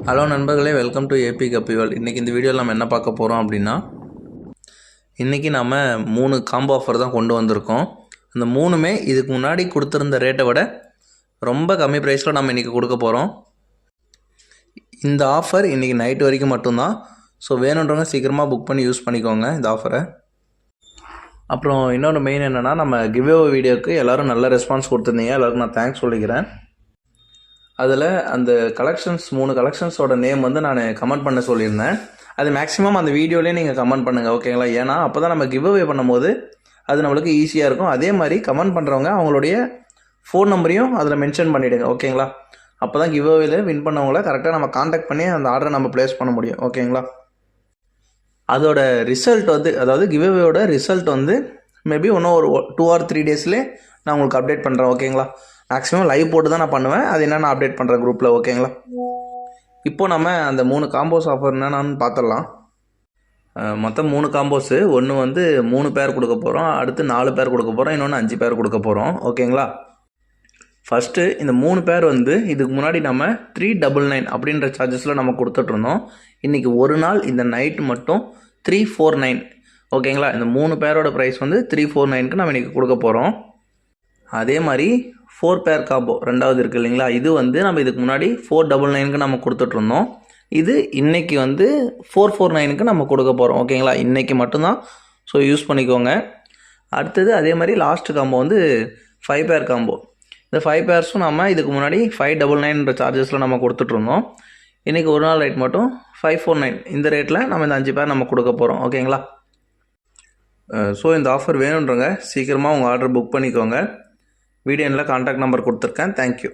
Hello நண்பர்களே, welcome to AB கப்பிவால். இன்றைக்கி இந்த வீடியோவில் நம்ம என்ன பார்க்க போகிறோம் அப்படின்னா, இன்றைக்கி நம்ம 3 காம்போ ஆஃபர் தான் கொண்டு வந்திருக்கோம். அந்த 3மே இதுக்கு முன்னாடி கொடுத்துருந்த ரேட்டை விட ரொம்ப கம்மி ப்ரைஸில் நம்ம இன்றைக்கி கொடுக்க போகிறோம். இந்த ஆஃபர் இன்றைக்கி நைட் வரைக்கும் மட்டும்தான். ஸோ வேணுன்றவங்க சீக்கிரமாக புக் பண்ணி யூஸ் பண்ணிக்கோங்க இந்த ஆஃபரை. அப்புறம் இன்னொன்று மெயின் என்னென்னா, நம்ம கிவ்அவே வீடியோவுக்கு எல்லோரும் நல்ல ரெஸ்பான்ஸ் கொடுத்துருந்தீங்க. எல்லோருக்கும் நான் தேங்க்ஸ் சொல்லிக்கிறேன். அதில் அந்த கலெக்ஷன்ஸ் 3 கலெக்ஷன்ஸோட நேம் வந்து நான் கமெண்ட் பண்ண சொல்லியிருந்தேன். அது மேக்ஸிமம் அந்த வீடியோலேயே நீங்கள் கமெண்ட் பண்ணுங்கள், ஓகேங்களா? ஏன்னா அப்போ தான் நம்ம கிவ்அவே பண்ணும்போது அது நம்மளுக்கு ஈஸியாக இருக்கும். அதே மாதிரி கமெண்ட் பண்ணுறவங்க அவங்களுடைய ஃபோன் நம்பரையும் அதில் மென்ஷன் பண்ணிவிடுங்க, ஓகேங்களா? அப்போ தான் கிவ்அவேல வின் பண்ணவங்கள கரெக்டாக நம்ம காண்டாக்ட் பண்ணி அந்த ஆர்டரை நம்ம ப்ளேஸ் பண்ண முடியும், ஓகேங்களா? அதோட ரிசல்ட் வந்து, அதாவது கிவ்அவேயோட ரிசல்ட் வந்து மேபி இன்னும் ஒரு 2 or 3 டேஸ்லேயே நான் உங்களுக்கு அப்டேட் பண்ணுறேன், ஓகேங்களா? மேக்ஸிமம் லைவ் போட்டு தான் நான் பண்ணுவேன். அது என்னென்ன அப்டேட் பண்ணுறேன் குரூப்பில், ஓகேங்களா? இப்போது நம்ம அந்த 3 காம்போஸ் ஆஃபர் என்னென்னு பார்த்துடலாம். மொத்தம் 3 காம்போஸு. ஒன்று வந்து 3 பேர் கொடுக்க போகிறோம், அடுத்து 4 பேர் கொடுக்க போகிறோம், இன்னொன்று 5 பேர் கொடுக்க போகிறோம், ஓகேங்களா? ஃபஸ்ட்டு இந்த 3 பேர் வந்து இதுக்கு முன்னாடி நம்ம 399 அப்படின்ற சார்ஜஸில் நம்ம கொடுத்துட்ருந்தோம். இன்றைக்கி ஒரு நாள் இந்த நைட்டு மட்டும் 349, ஓகேங்களா? இந்த 3 பேரோட ப்ரைஸ் வந்து 349க்கு நம்ம இன்றைக்கி கொடுக்க போகிறோம். அதே மாதிரி 4 பேர் காம்போ ரெண்டாவது இருக்குது இல்லைங்களா? இது வந்து நம்ம இதுக்கு முன்னாடி 499க்கு நம்ம கொடுத்துட்ருந்தோம். இது இன்றைக்கி வந்து 449க்கு நம்ம கொடுக்க போகிறோம், ஓகேங்களா? இன்றைக்கி மட்டும்தான். ஸோ யூஸ் பண்ணிக்கோங்க. அடுத்தது அதே மாதிரி லாஸ்ட் காம்போ வந்து 5 பேர் காம்போ. இந்த 5 பேர்ஸும் நம்ம இதுக்கு முன்னாடி 599ன்ற சார்ஜஸில் நம்ம கொடுத்துட்ருந்தோம். இன்றைக்கி ஒரு நாள் ரேட் மட்டும் 549. இந்த ரேட்டில் நம்ம இந்த 5 பேர் நம்ம கொடுக்க போகிறோம், ஓகேங்களா? ஸோ இந்த ஆஃபர் வேணுன்றவங்க சீக்கிரமாக உங்கள் ஆர்டர் புக் பண்ணிக்கோங்க. வீடியோவில் கான்டாக்ட் நம்பர் கொடுத்துருக்கேன். தேங்க்யூ.